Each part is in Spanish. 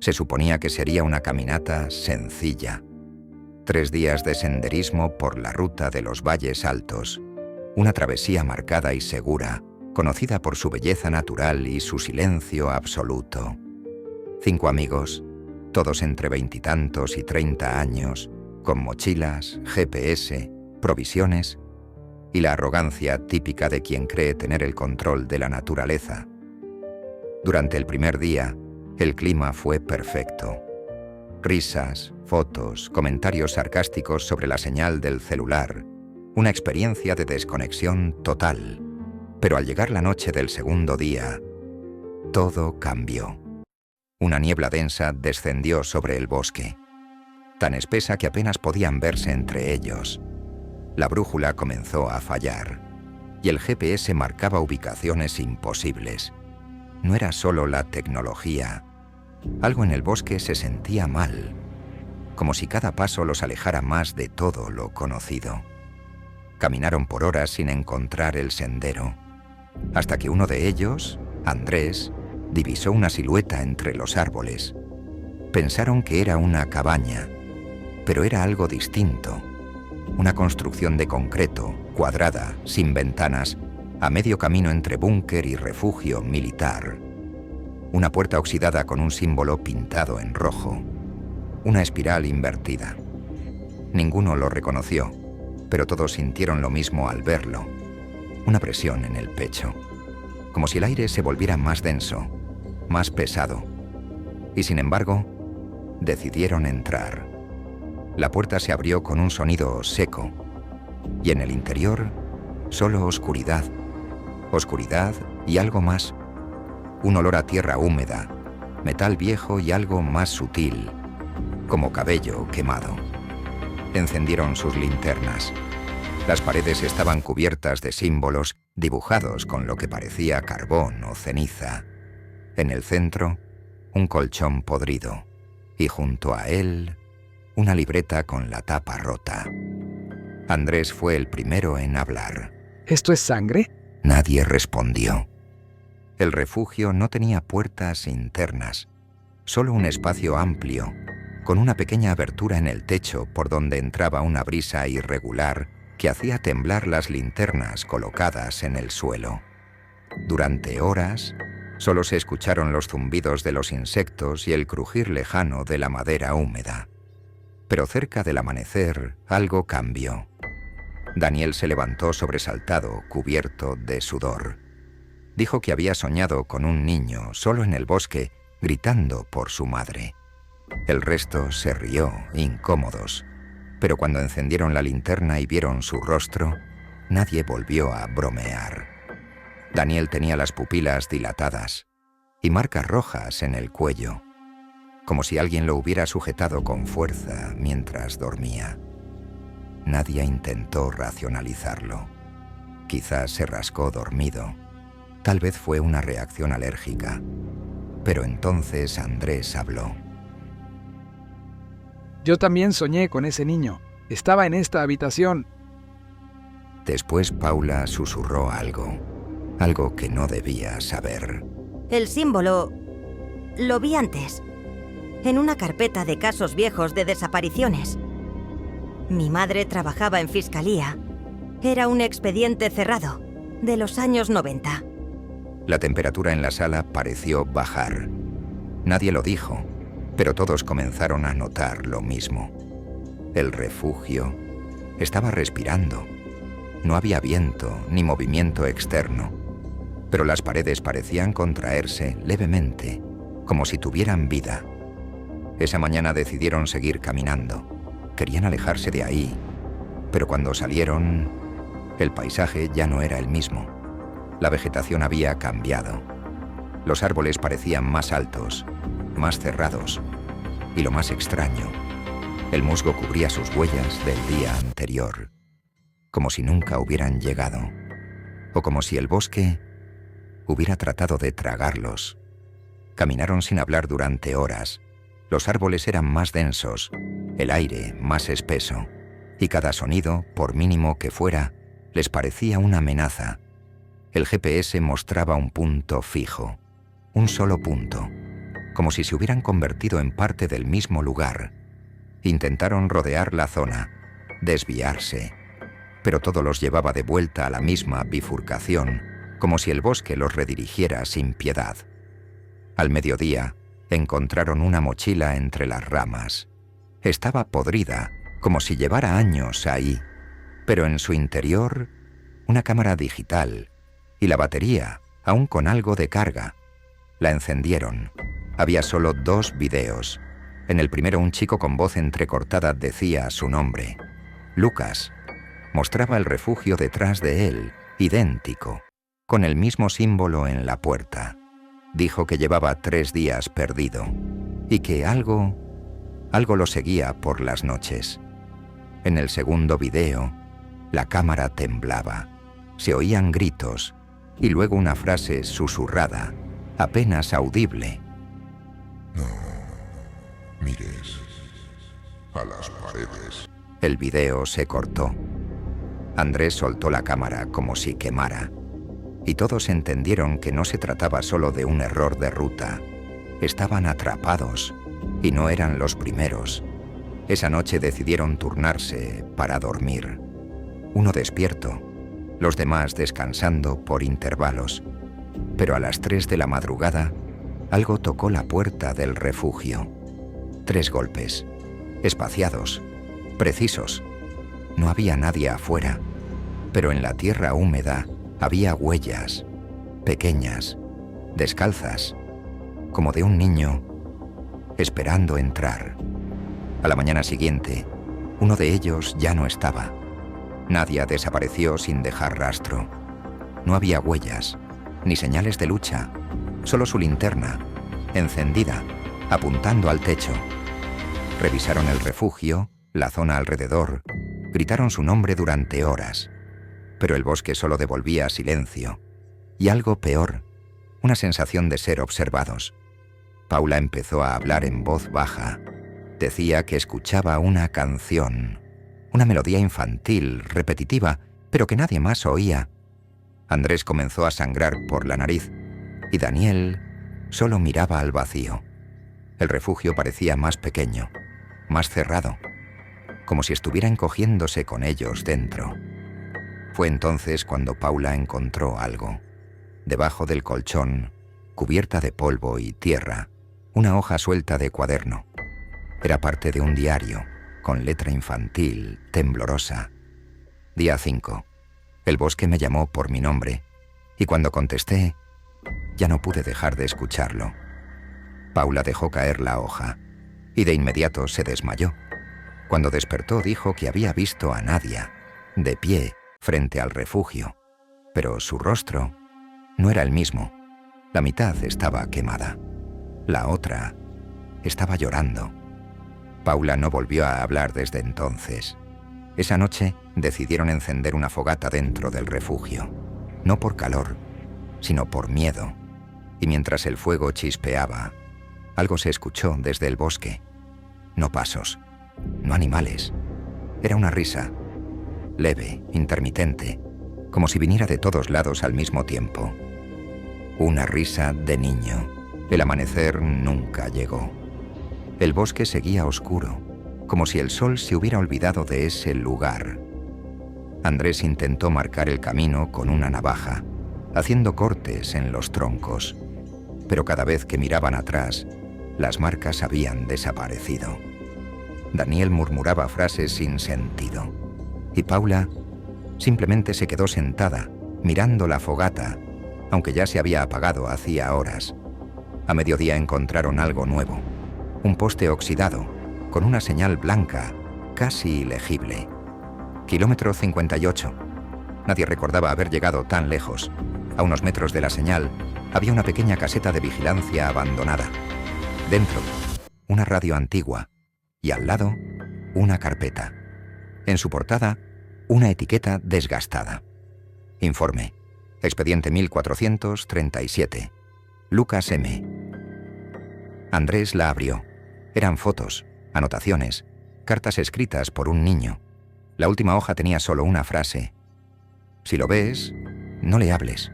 Se suponía que sería una caminata sencilla. 3 días de senderismo por la ruta de los valles altos. Una travesía marcada y segura, conocida por su belleza natural y su silencio absoluto. 5 amigos, todos entre 20 y tantos y 30 años, con mochilas, GPS, provisiones y la arrogancia típica de quien cree tener el control de la naturaleza. Durante el primer día, el clima fue perfecto. Risas, fotos, comentarios sarcásticos sobre la señal del celular, una experiencia de desconexión total. Pero al llegar la noche del segundo día, todo cambió. Una niebla densa descendió sobre el bosque, tan espesa que apenas podían verse entre ellos. La brújula comenzó a fallar, y el GPS marcaba ubicaciones imposibles. No era solo la tecnología. Algo en el bosque se sentía mal, como si cada paso los alejara más de todo lo conocido. Caminaron por horas sin encontrar el sendero, hasta que uno de ellos, Andrés, divisó una silueta entre los árboles. Pensaron que era una cabaña, pero era algo distinto. Una construcción de concreto, cuadrada, sin ventanas, a medio camino entre búnker y refugio militar. Una puerta oxidada con un símbolo pintado en rojo. Una espiral invertida. Ninguno lo reconoció, pero todos sintieron lo mismo al verlo. Una presión en el pecho. Como si el aire se volviera más denso, más pesado. Y sin embargo, decidieron entrar. La puerta se abrió con un sonido seco. Y en el interior, solo oscuridad. Oscuridad y algo más. Un olor a tierra húmeda, metal viejo y algo más sutil, como cabello quemado. Encendieron sus linternas. Las paredes estaban cubiertas de símbolos dibujados con lo que parecía carbón o ceniza. En el centro, un colchón podrido, y junto a él, una libreta con la tapa rota. Andrés fue el primero en hablar. ¿Esto es sangre? Nadie respondió. El refugio no tenía puertas internas, solo un espacio amplio, con una pequeña abertura en el techo por donde entraba una brisa irregular que hacía temblar las linternas colocadas en el suelo. Durante horas, solo se escucharon los zumbidos de los insectos y el crujir lejano de la madera húmeda. Pero cerca del amanecer, algo cambió. Daniel se levantó sobresaltado, cubierto de sudor. Dijo que había soñado con un niño solo en el bosque, gritando por su madre. El resto se rió, incómodos. Pero cuando encendieron la linterna y vieron su rostro, nadie volvió a bromear. Daniel tenía las pupilas dilatadas y marcas rojas en el cuello, como si alguien lo hubiera sujetado con fuerza mientras dormía. Nadie intentó racionalizarlo. Quizás se rascó dormido. Tal vez fue una reacción alérgica. Pero entonces Andrés habló. Yo también soñé con ese niño. Estaba en esta habitación. Después Paula susurró algo que no debía saber. El símbolo lo vi antes, en una carpeta de casos viejos de desapariciones. Mi madre trabajaba en fiscalía. Era un expediente cerrado, de los años 90. La temperatura en la sala pareció bajar. Nadie lo dijo, pero todos comenzaron a notar lo mismo. El refugio estaba respirando. No había viento ni movimiento externo, pero las paredes parecían contraerse levemente, como si tuvieran vida. Esa mañana decidieron seguir caminando. Querían alejarse de ahí, pero cuando salieron, el paisaje ya no era el mismo. La vegetación había cambiado. Los árboles parecían más altos, más cerrados, y lo más extraño, el musgo cubría sus huellas del día anterior, como si nunca hubieran llegado, o como si el bosque hubiera tratado de tragarlos. Caminaron sin hablar durante horas. Los árboles eran más densos, el aire más espeso, y cada sonido, por mínimo que fuera, les parecía una amenaza. El GPS mostraba un punto fijo, un solo punto, como si se hubieran convertido en parte del mismo lugar. Intentaron rodear la zona, desviarse, pero todo los llevaba de vuelta a la misma bifurcación, como si el bosque los redirigiera sin piedad. Al mediodía, encontraron una mochila entre las ramas. Estaba podrida, como si llevara años ahí, pero en su interior, una cámara digital y la batería, aún con algo de carga. La encendieron. Había solo 2 videos. En el primero, un chico con voz entrecortada decía su nombre. Lucas. Mostraba el refugio detrás de él, idéntico, con el mismo símbolo en la puerta. Dijo que llevaba 3 días perdido y que algo lo seguía por las noches. En el segundo video, la cámara temblaba. Se oían gritos y luego una frase susurrada, apenas audible. No mires a las paredes. El video se cortó. Andrés soltó la cámara como si quemara. Y todos entendieron que no se trataba solo de un error de ruta. Estaban atrapados, y no eran los primeros. Esa noche decidieron turnarse para dormir. Uno despierto, los demás descansando por intervalos. Pero a las 3 de la madrugada, algo tocó la puerta del refugio. 3 golpes, espaciados, precisos. No había nadie afuera, pero en la tierra húmeda había huellas, pequeñas, descalzas, como de un niño esperando entrar. A la mañana siguiente, uno de ellos ya no estaba. Nadia desapareció sin dejar rastro. No había huellas, ni señales de lucha, solo su linterna, encendida, apuntando al techo. Revisaron el refugio, la zona alrededor, gritaron su nombre durante horas, pero el bosque solo devolvía silencio, y algo peor, una sensación de ser observados. Paula empezó a hablar en voz baja. Decía que escuchaba una canción, una melodía infantil, repetitiva, pero que nadie más oía. Andrés comenzó a sangrar por la nariz, y Daniel solo miraba al vacío. El refugio parecía más pequeño, más cerrado, como si estuviera encogiéndose con ellos dentro. Fue entonces cuando Paula encontró algo. Debajo del colchón, cubierta de polvo y tierra, una hoja suelta de cuaderno. Era parte de un diario, con letra infantil, temblorosa. Día 5. El bosque me llamó por mi nombre, y cuando contesté, ya no pude dejar de escucharlo. Paula dejó caer la hoja, y de inmediato se desmayó. Cuando despertó dijo que había visto a Nadia, de pie, frente al refugio, pero su rostro no era el mismo. La mitad estaba quemada. La otra estaba llorando. Paula no volvió a hablar desde entonces. Esa noche decidieron encender una fogata dentro del refugio, no por calor, sino por miedo. Y mientras el fuego chispeaba, algo se escuchó desde el bosque. No pasos, no animales. Era una risa, leve, intermitente, como si viniera de todos lados al mismo tiempo. Una risa de niño. El amanecer nunca llegó. El bosque seguía oscuro, como si el sol se hubiera olvidado de ese lugar. Andrés intentó marcar el camino con una navaja, haciendo cortes en los troncos, pero cada vez que miraban atrás, las marcas habían desaparecido. Daniel murmuraba frases sin sentido, y Paula simplemente se quedó sentada, mirando la fogata, aunque ya se había apagado hacía horas. A mediodía encontraron algo nuevo, un poste oxidado, con una señal blanca, casi ilegible. Kilómetro 58. Nadie recordaba haber llegado tan lejos. A unos metros de la señal, había una pequeña caseta de vigilancia abandonada. Dentro, una radio antigua, y al lado, una carpeta. En su portada, una etiqueta desgastada. Informe. Expediente 1437. Lucas M. Andrés la abrió. Eran fotos, anotaciones, cartas escritas por un niño. La última hoja tenía solo una frase. Si lo ves, no le hables.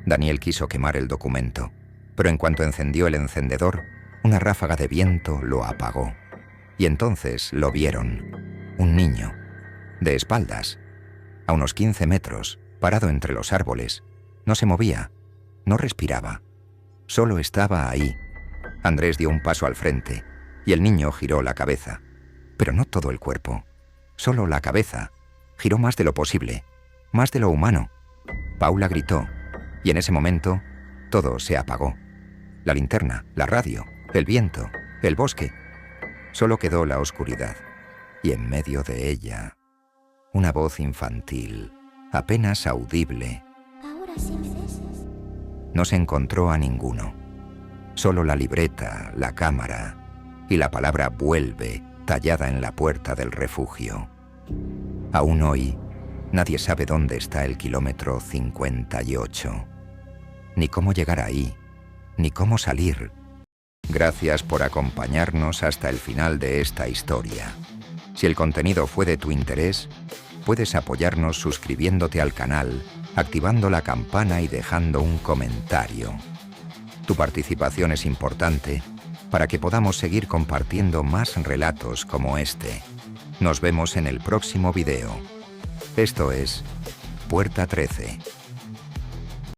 Daniel quiso quemar el documento, Pero en cuanto encendió el encendedor, una ráfaga de viento lo apagó. Y entonces lo vieron. Un niño, de espaldas, a unos 15 metros, parado entre los árboles. No se movía, no respiraba. Solo estaba ahí. Andrés dio un paso al frente y el niño giró la cabeza. Pero no todo el cuerpo, solo la cabeza. Giró más de lo posible, más de lo humano. Paula gritó y en ese momento todo se apagó. La linterna, la radio, el viento, el bosque. Solo quedó la oscuridad y en medio de ella una voz infantil, apenas audible. Ahora sí me ves. No se encontró a ninguno. Solo la libreta, la cámara y la palabra vuelve tallada en la puerta del refugio. Aún hoy, nadie sabe dónde está el kilómetro 58. Ni cómo llegar ahí, ni cómo salir. Gracias por acompañarnos hasta el final de esta historia. Si el contenido fue de tu interés, puedes apoyarnos suscribiéndote al canal, activando la campana y dejando un comentario. Tu participación es importante para que podamos seguir compartiendo más relatos como este. Nos vemos en el próximo video. Esto es Puerta 13.